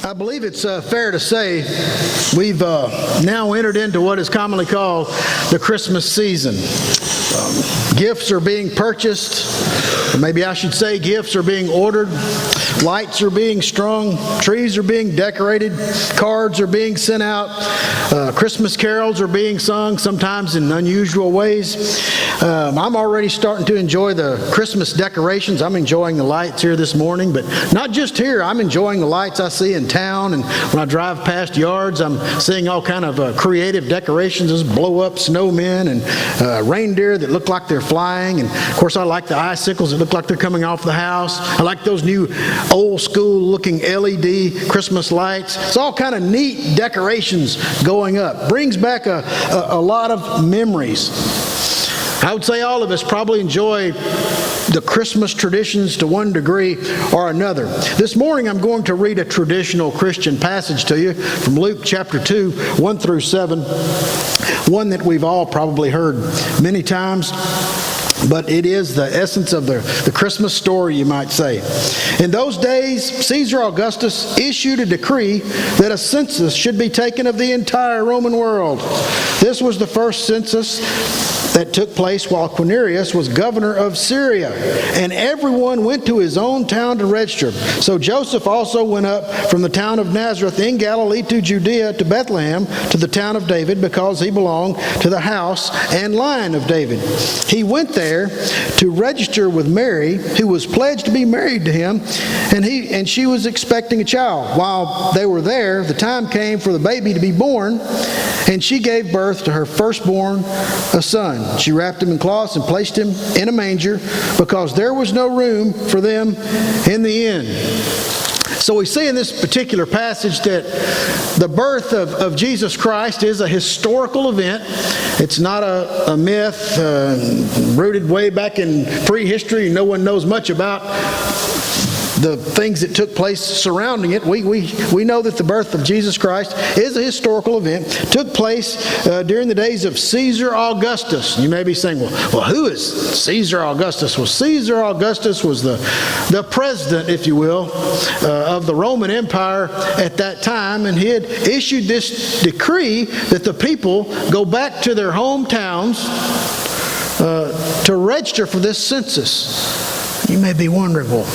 I believe it's fair to say we've now entered into what is commonly called the Christmas season. Gifts are being purchased, or maybe I should say gifts are being ordered, lights are being strung, trees are being decorated, cards are being sent out, Christmas carols are being sung, sometimes in unusual ways. I'm already starting to enjoy the Christmas decorations. I'm enjoying the lights here this morning, but not just here. I'm enjoying the lights I see in town, and when I drive past yards, I'm seeing all kind of creative decorations, just blow-up snowmen and reindeer that look like they're flying. And of course, I like the icicles that look like they're coming off the house. I like those new old-school-looking LED Christmas lights. It's all kind of neat decorations going up. Brings back a lot of memories. I would say all of us probably enjoy the Christmas traditions to one degree or another. This morning I'm going to read a traditional Christian passage to you from Luke chapter 2, 1 through 7, one that we've all probably heard many times. But it is the essence of the Christmas story, you might say. In those days, Caesar Augustus issued a decree that a census should be taken of the entire Roman world. This was the first census that took place while Quirinius was governor of Syria, and everyone went to his own town to register. So Joseph also went up from the town of Nazareth in Galilee to Judea to Bethlehem, to the town of David, because he belonged to the house and line of David. He went there to register with Mary, who was pledged to be married to him, and she was expecting a child. While they were there, the time came for the baby to be born, and she gave birth to her firstborn, a son. She wrapped him in cloths and placed him in a manger because there was no room for them in the inn. So we see in this particular passage that the birth of Jesus Christ is a historical event. It's not a myth rooted way back in prehistory. No one knows much about the things that took place surrounding it. We know that the birth of Jesus Christ is a historical event. It took place during the days of Caesar Augustus. You may be saying, well, who is Caesar Augustus? Well, Caesar Augustus was the president, if you will, of the Roman Empire at that time, and he had issued this decree that the people go back to their hometowns to register for this census. You may be wondering, well,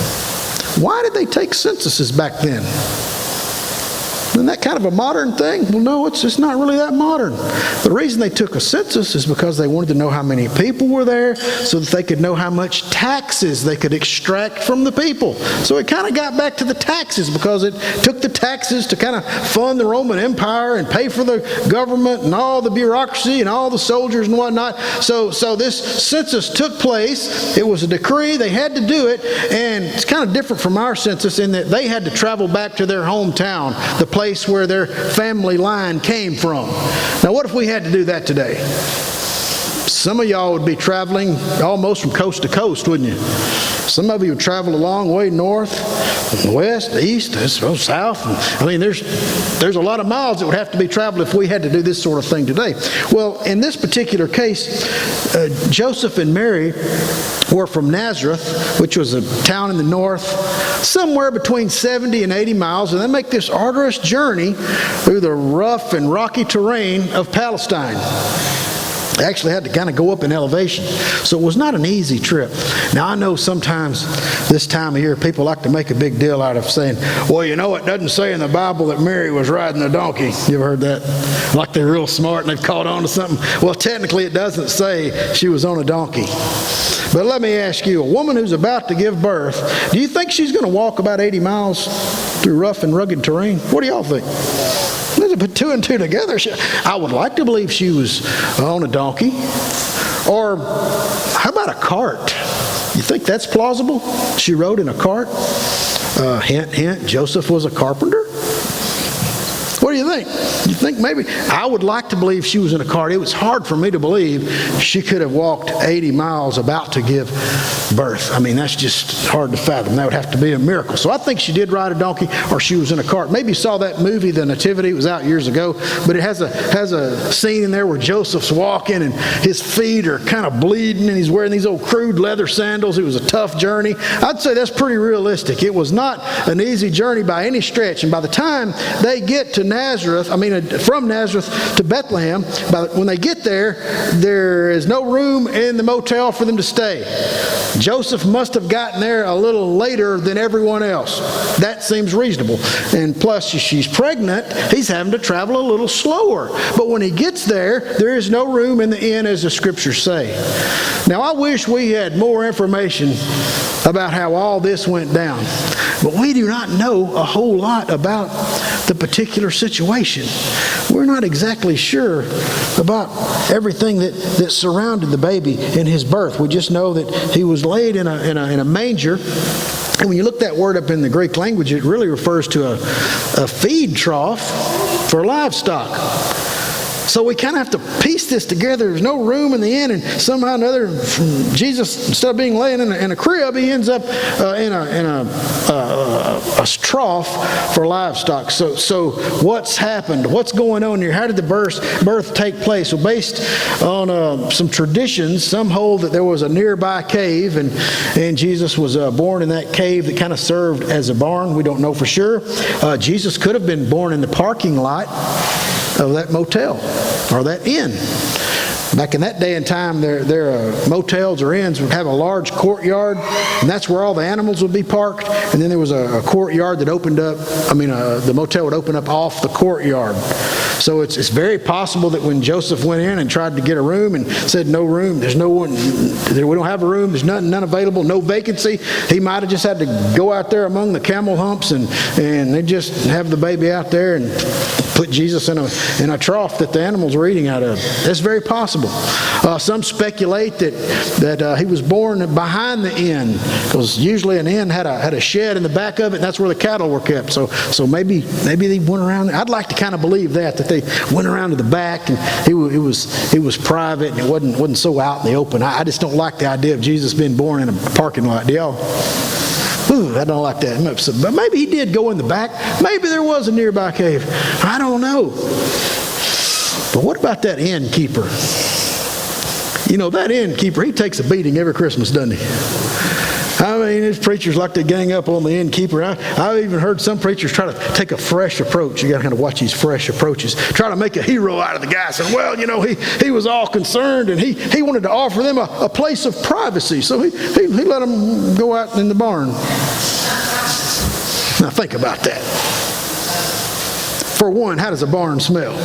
why did they take censuses back then? Isn't that kind of a modern thing? Well, no, it's not really that modern. The reason they took a census is because they wanted to know how many people were there so that they could know how much taxes they could extract from the people. So it kind of got back to the taxes because it took the taxes to kind of fund the Roman Empire and pay for the government and all the bureaucracy and all the soldiers and whatnot. So this census took place. It was a decree. They had to do it. And it's kind of different from our census in that they had to travel back to their hometown, the place where their family line came from. Now, what if we had to do that today? Some of y'all would be traveling almost from coast to coast, wouldn't you? Some of you would travel a long way north, west, east, south. I mean, there's a lot of miles that would have to be traveled if we had to do this sort of thing today. Well, in this particular case, Joseph and Mary were from Nazareth, which was a town in the north, somewhere between 70 and 80 miles, and they make this arduous journey through the rough and rocky terrain of Palestine. They actually had to kind of go up in elevation. So it was not an easy trip. Now, I know sometimes this time of year people like to make a big deal out of saying, well, you know, it doesn't say in the Bible that Mary was riding a donkey. You ever heard that? Like they're real smart and they've caught on to something. Well, technically it doesn't say she was on a donkey. But let me ask you, a woman who's about to give birth, do you think she's going to walk about 80 miles through rough and rugged terrain? What do y'all think? Let's put two and two together. I would like to believe she was on a donkey. Or how about a cart? You think that's plausible? She rode in a cart? Hint, hint, Joseph was a carpenter? What What do you think? You think maybe? I would like to believe she was in a cart. It was hard for me to believe she could have walked 80 miles about to give birth. I mean, that's just hard to fathom. That would have to be a miracle. So I think she did ride a donkey, or she was in a cart. Maybe you saw that movie, The Nativity. It was out years ago, but it has a scene in there where Joseph's walking and his feet are kind of bleeding and he's wearing these old crude leather sandals. It was a tough journey. I'd say that's pretty realistic. It was not an easy journey by any stretch. And by the time they get to Nazareth, from Nazareth to Bethlehem, when they get there, there is no room in the motel for them to stay. Joseph must have gotten there a little later than everyone else. That seems reasonable. And plus, she's pregnant. He's having to travel a little slower. But when he gets there, there is no room in the inn, as the scriptures say. Now, I wish we had more information about how all this went down. But we do not know a whole lot about the particular situation. We're not exactly sure about everything that surrounded the baby in his birth. We just know that he was laid in a manger. And when you look that word up in the Greek language, it really refers to a feed trough for livestock. So we kind of have to piece this together. There's no room in the inn, and somehow or another, Jesus, instead of being laying in a crib, he ends up in a trough for livestock. So what's happened? What's going on here? How did the birth take place? Well, based on some traditions, some hold that there was a nearby cave, and Jesus was born in that cave that kind of served as a barn. We don't know for sure. Jesus could have been born in the parking lot of that motel or that inn. Back in that day and time, their motels or inns would have a large courtyard, and that's where all the animals would be parked. And then there was a courtyard that opened up. The motel would open up off the courtyard. So it's very possible that when Joseph went in and tried to get a room and said no room, there's no one, we don't have a room, there's none available, no vacancy, he might have just had to go out there among the camel humps and they just have the baby out there and put Jesus in a trough that the animals were eating out of. That's very possible. Some speculate that he was born behind the inn, because usually an inn had a shed in the back of it, and that's where the cattle were kept. So maybe they went around. I'd like to kind of believe that they went around to the back, and it was private and it wasn't so out in the open. I just don't like the idea of Jesus being born in a parking lot. Do y'all? Ooh, I don't like that. But maybe he did go in the back. Maybe there was a nearby cave. I don't know. But what about that innkeeper? You know, that innkeeper, he takes a beating every Christmas, doesn't he? I mean, there's preachers like to gang up on the innkeeper. I've even heard some preachers try to take a fresh approach. You got to kind of watch these fresh approaches. Try to make a hero out of the guy. Saying, well, you know, he was all concerned, and he wanted to offer them a place of privacy. So he let them go out in the barn. Now think about that. For one, how does a barn smell?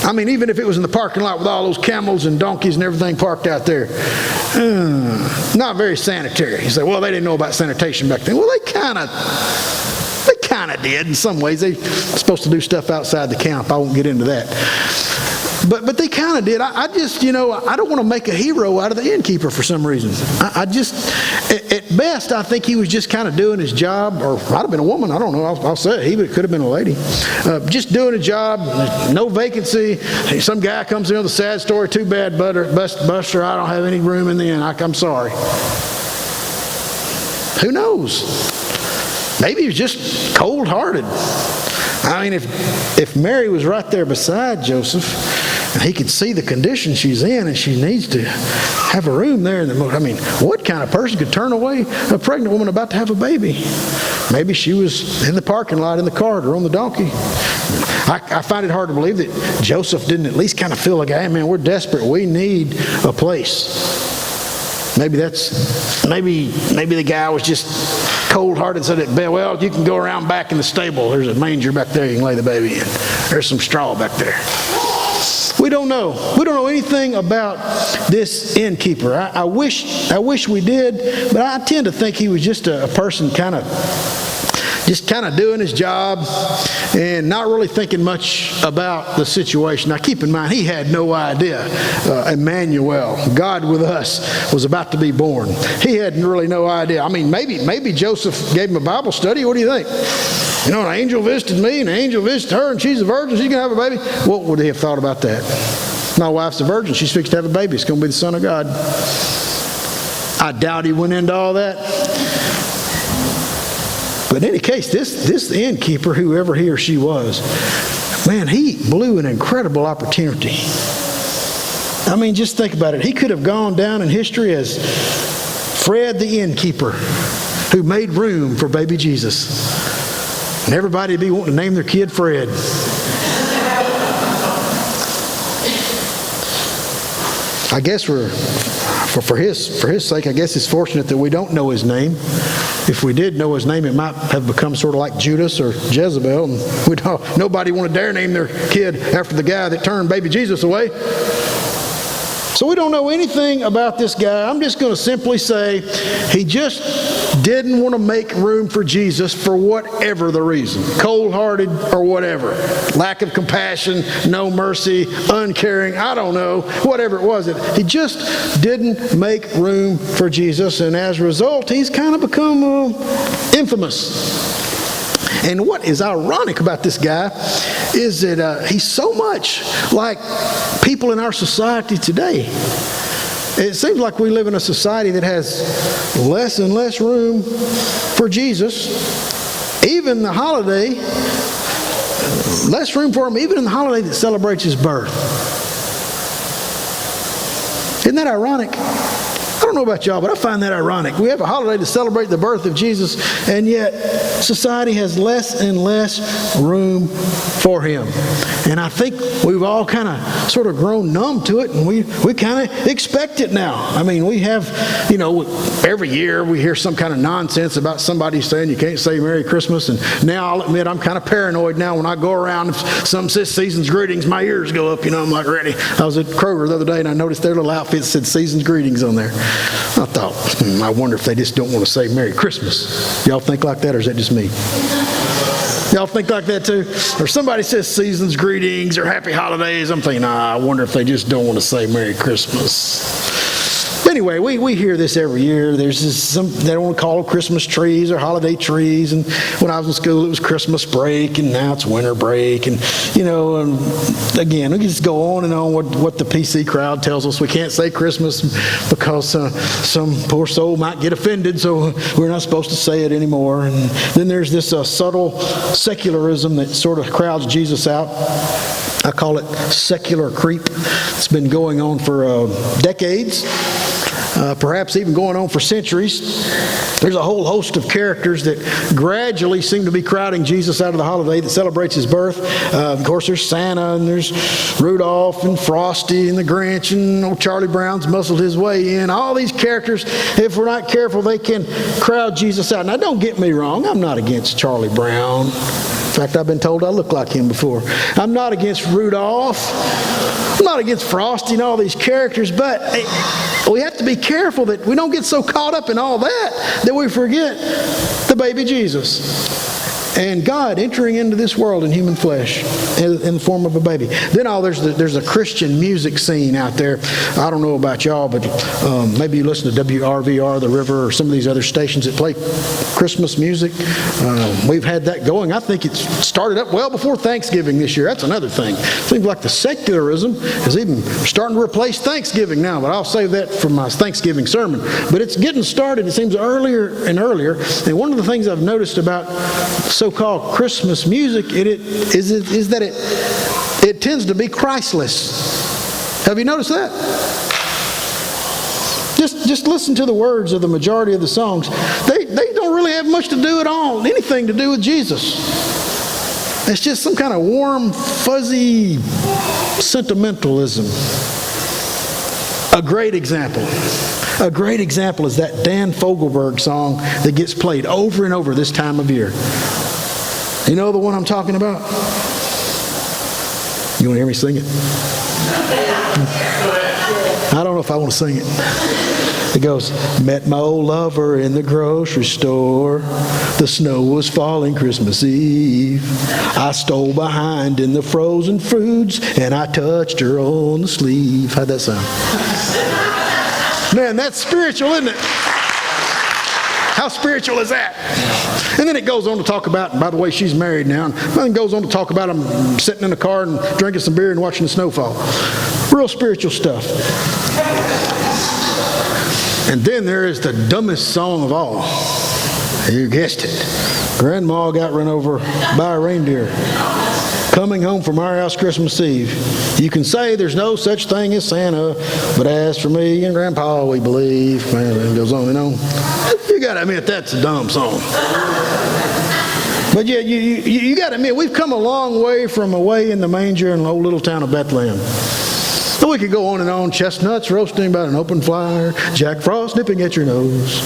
I mean, even if it was in the parking lot with all those camels and donkeys and everything parked out there, not very sanitary. You say, well, they didn't know about sanitation back then. Well, they kind of did in some ways. They're supposed to do stuff outside the camp. I won't get into that. But they kind of did. I just, I don't want to make a hero out of the innkeeper for some reason. At best, I think he was just kind of doing his job, or might have been a woman. I don't know. I'll say it. He could have been a lady. Just doing a job, no vacancy. Some guy comes in with a sad story. Too bad, Buster, I don't have any room in the inn. I'm sorry. Who knows? Maybe he was just cold-hearted. I mean, if Mary was right there beside Joseph, and he could see the condition she's in, and she needs to have a room there. What kind of person could turn away a pregnant woman about to have a baby? Maybe she was in the parking lot in the cart or on the donkey. I find it hard to believe that Joseph didn't at least kind of feel like, hey, man, we're desperate. We need a place. Maybe the guy was just cold-hearted, said that, well, you can go around back in the stable. There's a manger back there you can lay the baby in. There's some straw back there. We don't know. We don't know anything about this innkeeper. I wish we did, but I tend to think he was just a person kind of doing his job and not really thinking much about the situation. Now keep in mind, he had no idea Emmanuel, God with us, was about to be born. He had really no idea. I mean, maybe Joseph gave him a Bible study. What do you think? You know, an angel visited me, and an angel visited her, and she's a virgin, she's going to have a baby. What would he have thought about that? My wife's a virgin, she's fixed to have a baby. It's going to be the Son of God. I doubt he went into all that. But in any case, this innkeeper, whoever he or she was, man, he blew an incredible opportunity. I mean, just think about it. He could have gone down in history as Fred the innkeeper who made room for baby Jesus. And everybody would be wanting to name their kid Fred. I guess for his sake, I guess it's fortunate that we don't know his name. If we did know his name, it might have become sort of like Judas or Jezebel, and nobody would dare name their kid after the guy that turned baby Jesus away. So we don't know anything about this guy. I'm just going to simply say he just didn't want to make room for Jesus for whatever the reason. Cold-hearted or whatever. Lack of compassion, no mercy, uncaring, I don't know, whatever it was. He just didn't make room for Jesus, and as a result, he's kind of become infamous. And what is ironic about this guy is that he's so much like people in our society today. It seems like we live in a society that has less and less room for Jesus. Even the holiday, less room for him, even in the holiday that celebrates his birth. Isn't that ironic? I don't know about y'all, but I find that ironic. We have a holiday to celebrate the birth of Jesus, and yet society has less and less room for him. And I think we've all kind of sort of grown numb to it, and we kind of expect it now. I mean, we have, every year we hear some kind of nonsense about somebody saying you can't say Merry Christmas, and now I'll admit I'm kind of paranoid now when I go around. If some says Season's Greetings, my ears go up, I'm like ready. I was at Kroger the other day, and I noticed their little outfits said Season's Greetings on there. I thought, I wonder if they just don't want to say Merry Christmas. Y'all think like that, or is that just me? Y'all think like that too? Or somebody says Season's Greetings or Happy Holidays. I'm thinking, I wonder if they just don't want to say Merry Christmas. Anyway, we hear this every year. There's they don't want to call them Christmas trees or holiday trees. And when I was in school, it was Christmas break, and now it's winter break. And, and again, we can just go on and on what the PC crowd tells us. We can't say Christmas because some poor soul might get offended, so we're not supposed to say it anymore. And then there's this subtle secularism that sort of crowds Jesus out. I call it secular creep. It's been going on for decades. Perhaps even going on for centuries. There's a whole host of characters that gradually seem to be crowding Jesus out of the holiday that celebrates his birth. Of course, there's Santa, and there's Rudolph, and Frosty, and the Grinch, and old Charlie Brown's muscled his way in. All these characters, if we're not careful, they can crowd Jesus out. Now, don't get me wrong. I'm not against Charlie Brown. In fact, I've been told I look like him before. I'm not against Rudolph. I'm not against Frosty and all these characters, but we have to be careful that we don't get so caught up in all that we forget the baby Jesus and God entering into this world in human flesh in the form of a baby. Then there's a Christian music scene out there. I don't know about y'all, but maybe you listen to WRVR, The River, or some of these other stations that play Christmas music. We've had that going. I think it started up well before Thanksgiving this year. That's another thing. Seems like the secularism is even starting to replace Thanksgiving now, but I'll save that for my Thanksgiving sermon. But it's getting started, it seems, earlier and earlier. And one of the things I've noticed about so-called Christmas music is that it tends to be Christless. Have you noticed that? Just listen to the words of the majority of the songs. They don't really have much to do at all, anything to do with Jesus. It's just some kind of warm, fuzzy sentimentalism. A great example is that Dan Fogelberg song that gets played over and over this time of year. You know the one I'm talking about? You want to hear me sing it? I don't know if I want to sing it. It goes, met my old lover in the grocery store. The snow was falling Christmas Eve. I stole behind in the frozen foods, and I touched her on the sleeve. How'd that sound? Man, that's spiritual, isn't it? How spiritual is that? And then it goes on to talk about, and by the way, she's married now, and then it goes on to talk about them sitting in the car and drinking some beer and watching the snowfall. Real spiritual stuff. And then there is the dumbest song of all. You guessed it. Grandma got run over by a reindeer coming home from our house Christmas Eve. You can say there's no such thing as Santa, but as for me and Grandpa, we believe. Man, it goes on and on. You got to admit that's a dumb song. But yeah, you got to admit we've come a long way from away in the manger in the old little town of Bethlehem. So we could go on and on. Chestnuts roasting by an open fire, Jack Frost nipping at your nose.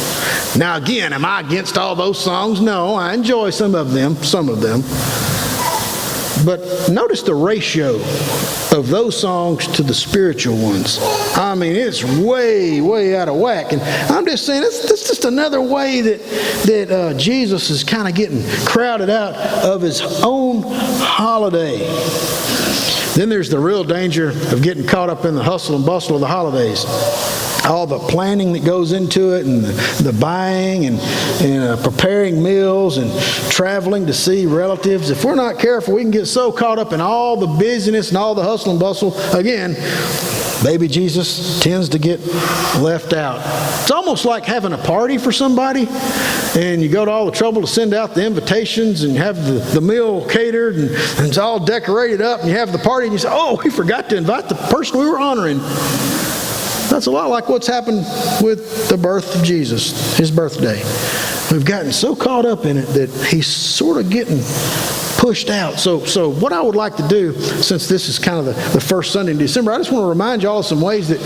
Now again, am I against all those songs? No, I enjoy some of them. But notice the ratio of those songs to the spiritual ones. I mean, it's way, way out of whack. And I'm just saying, it's just another way that Jesus is kind of getting crowded out of his own holiday. Then there's the real danger of getting caught up in the hustle and bustle of the holidays. All the planning that goes into it, and the buying and preparing meals and traveling to see relatives. If we're not careful, we can get so caught up in all the busyness and all the hustle and bustle. Again, baby Jesus tends to get left out. It's almost like having a party for somebody, and you go to all the trouble to send out the invitations and have the meal catered, and it's all decorated up, and you have the party, and you say, oh, we forgot to invite the person we were honoring. That's a lot like what's happened with the birth of Jesus, his birthday. We've gotten so caught up in it that he's sort of getting pushed out. So what I would like to do, since this is kind of the first Sunday in December, I just want to remind you all of some ways that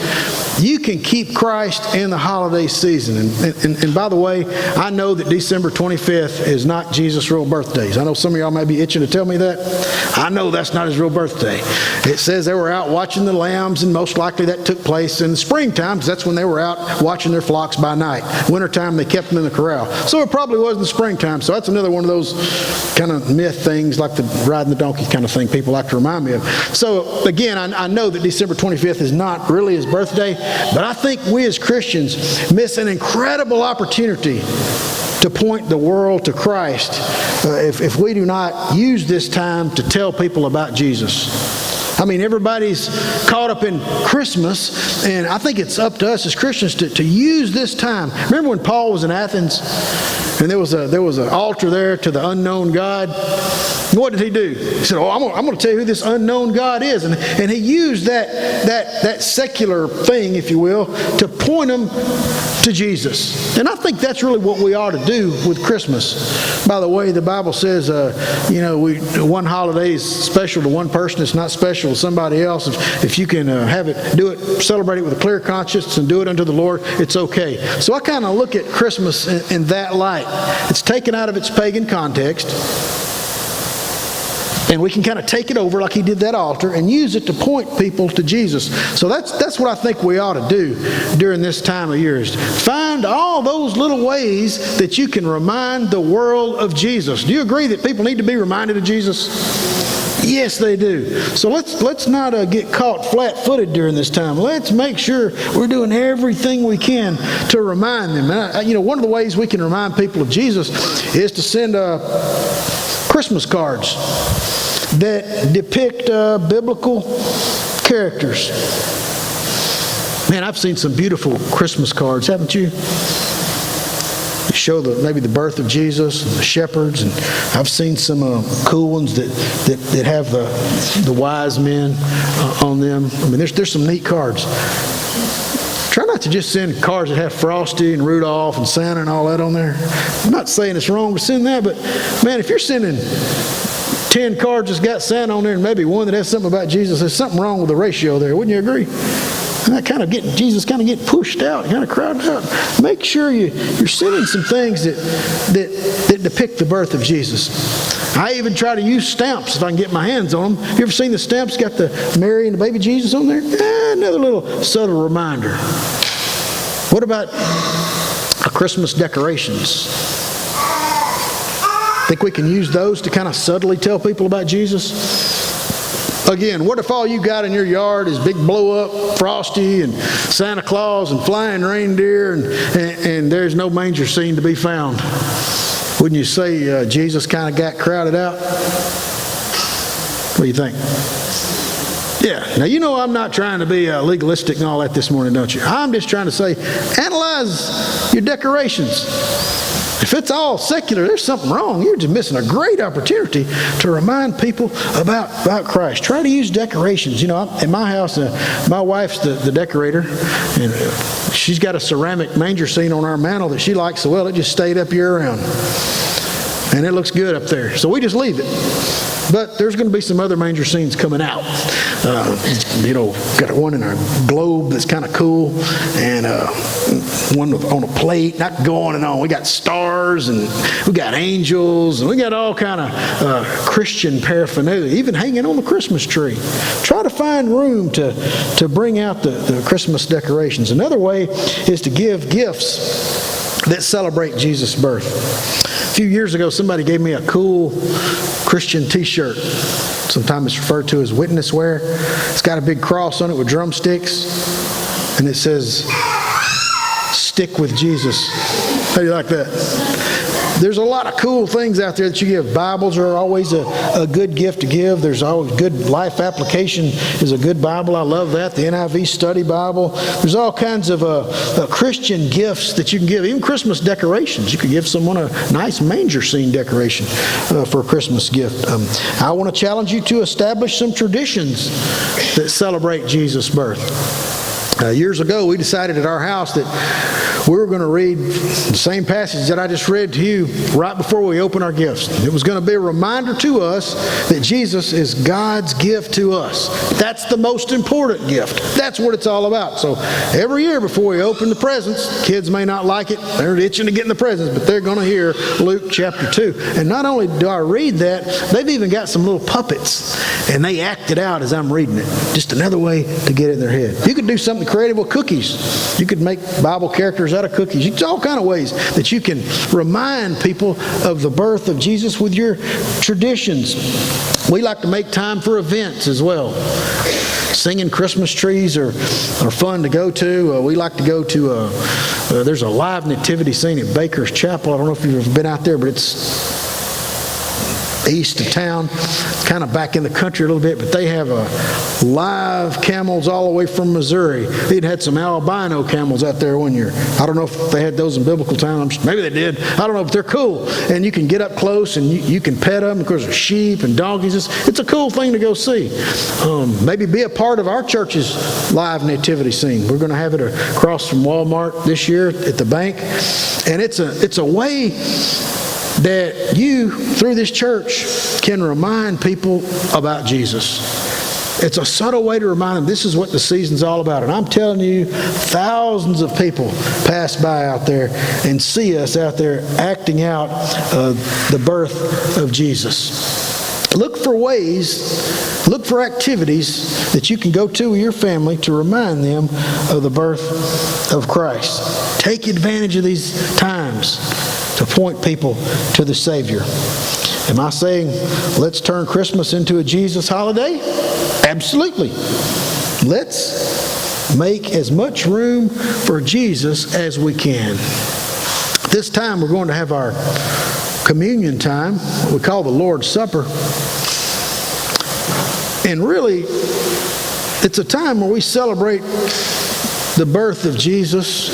you can keep Christ in the holiday season. And by the way, I know that December 25th is not Jesus' real birthday. I know some of y'all may be itching to tell me that. I know that's not his real birthday. It says they were out watching the lambs, and most likely that took place in the springtime, because that's when they were out watching their flocks by night. Wintertime, they kept them in the corral. So it probably was in the springtime. So that's another one of those kind of myth things, like the riding the donkey kind of thing people like to remind me of. So again, I know that December 25th is not really his birthday, but I think we as Christians miss an incredible opportunity to point the world to Christ if we do not use this time to tell people about Jesus. I mean, everybody's caught up in Christmas, and I think it's up to us as Christians to use this time. Remember when Paul was in Athens, and there was an altar there to the unknown God? What did he do? He said, I'm going to tell you who this unknown God is. And he used that secular thing, if you will, to point them to Jesus. And I think that's really what we ought to do with Christmas. By the way, the Bible says, one holiday is special to one person. It's not special to somebody else. If you can celebrate it with a clear conscience and do it unto the Lord, it's okay. So I kind of look at Christmas in that light. It's taken out of its pagan context. And we can kind of take it over like he did that altar and use it to point people to Jesus. So that's what I think we ought to do during this time of year, is find all those little ways that you can remind the world of Jesus. Do you agree that people need to be reminded of Jesus? Yes, they do. So let's not get caught flat-footed during this time. Let's make sure we're doing everything we can to remind them. And one of the ways we can remind people of Jesus is to send Christmas cards that depict biblical characters. Man, I've seen some beautiful Christmas cards, haven't you? They show maybe the birth of Jesus and the shepherds, and I've seen some cool ones that have the wise men on them. I mean, there's some neat cards. Try not to just send cards that have Frosty and Rudolph and Santa and all that on there. I'm not saying it's wrong to send that, but man, if you're sending 10 cards that's got Santa on there and maybe one that has something about Jesus, there's something wrong with the ratio there. Wouldn't you agree? And that kind of Jesus kind of get pushed out, kind of crowded out. Make sure you're sending some things that depict the birth of Jesus. I even try to use stamps if I can get my hands on them. You ever seen the stamps got the Mary and the baby Jesus on there? Another little subtle reminder. What about Christmas decorations? Think we can use those to kind of subtly tell people about Jesus? Again, what if all you got in your yard is big blow-up Frosty and Santa Claus and flying reindeer and there's no manger scene to be found? Wouldn't you say Jesus kind of got crowded out? What do you think? Yeah. Now, you know I'm not trying to be legalistic and all that this morning, don't you? I'm just trying to say, analyze your decorations. If it's all secular, there's something wrong. You're just missing a great opportunity to remind people about Christ. Try to use decorations. You know, in my house, my wife's the decorator, and she's got a ceramic manger scene on our mantle that she likes so well, it just stayed up year-round. And it looks good up there. So we just leave it. But there's going to be some other manger scenes coming out. Got one in a globe that's kind of cool, and one on a plate. Not go on and on. We got stars, and we got angels, and we got all kind of Christian paraphernalia, even hanging on the Christmas tree. Try to find room to bring out the Christmas decorations. Another way is to give gifts that celebrate Jesus' birth. A few years ago, somebody gave me a cool Christian t-shirt. Sometimes it's referred to as witness wear. It's got a big cross on it with drumsticks, and it says, "Stick with Jesus." How do you like that? There's a lot of cool things out there that you give. Bibles are always a good gift to give. There's always good life application is a good Bible. I love that. The NIV Study Bible. There's all kinds of Christian gifts that you can give. Even Christmas decorations. You could give someone a nice manger scene decoration for a Christmas gift. I want to challenge you to establish some traditions that celebrate Jesus' birth. Years ago, we decided at our house that we were going to read the same passage that I just read to you right before we open our gifts. It was going to be a reminder to us that Jesus is God's gift to us. That's the most important gift. That's what it's all about. So every year before we open the presents, kids may not like it. They're itching to get in the presents, but they're going to hear Luke chapter 2. And not only do I read that, they've even got some little puppets, and they act it out as I'm reading it. Just another way to get it in their head. You could do something creative with cookies. You could make Bible characters out of cookies. There's all kind of ways that you can remind people of the birth of Jesus with your traditions. We like to make time for events as well. Singing Christmas trees are fun to go to. We like to go to, there's a live nativity scene at Baker's Chapel. I don't know if you've ever been out there, but it's east of town, kind of back in the country a little bit, but they have live camels all the way from Missouri. They'd had some albino camels out there one year. I don't know if they had those in biblical times. Maybe they did. I don't know, but they're cool. And you can get up close and you can pet them. Of course, there's sheep and donkeys. It's a cool thing to go see. Maybe be a part of our church's live nativity scene. We're going to have it across from Walmart this year at the bank. And it's a way that you, through this church, can remind people about Jesus. It's a subtle way to remind them this is what the season's all about. And I'm telling you, thousands of people pass by out there and see us out there acting out the birth of Jesus. Look for activities that you can go to with your family to remind them of the birth of Christ. Take advantage of these times to point people to the Savior. Am I saying let's turn Christmas into a Jesus holiday? Absolutely. Let's make as much room for Jesus as we can. This time we're going to have our communion time, what we call the Lord's Supper. And really, it's a time where we celebrate the birth of Jesus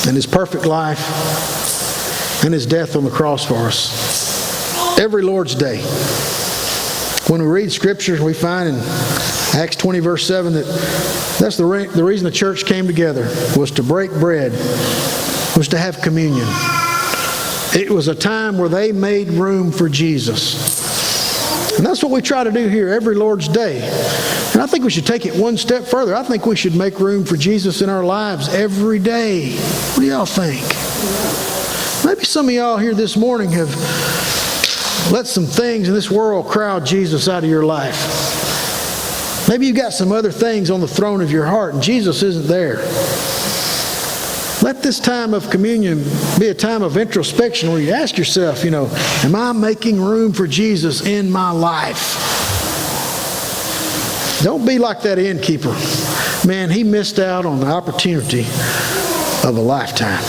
and His perfect life and His death on the cross for us. Every Lord's Day. When we read Scripture, we find in Acts 20 verse 7 that's the reason the church came together, was to break bread, was to have communion. It was a time where they made room for Jesus. And that's what we try to do here every Lord's Day. And I think we should take it one step further. I think we should make room for Jesus in our lives every day. What do y'all think? Maybe some of y'all here this morning have let some things in this world crowd Jesus out of your life. Maybe you've got some other things on the throne of your heart and Jesus isn't there. Let this time of communion be a time of introspection where you ask yourself, am I making room for Jesus in my life? Don't be like that innkeeper. Man, he missed out on the opportunity of a lifetime.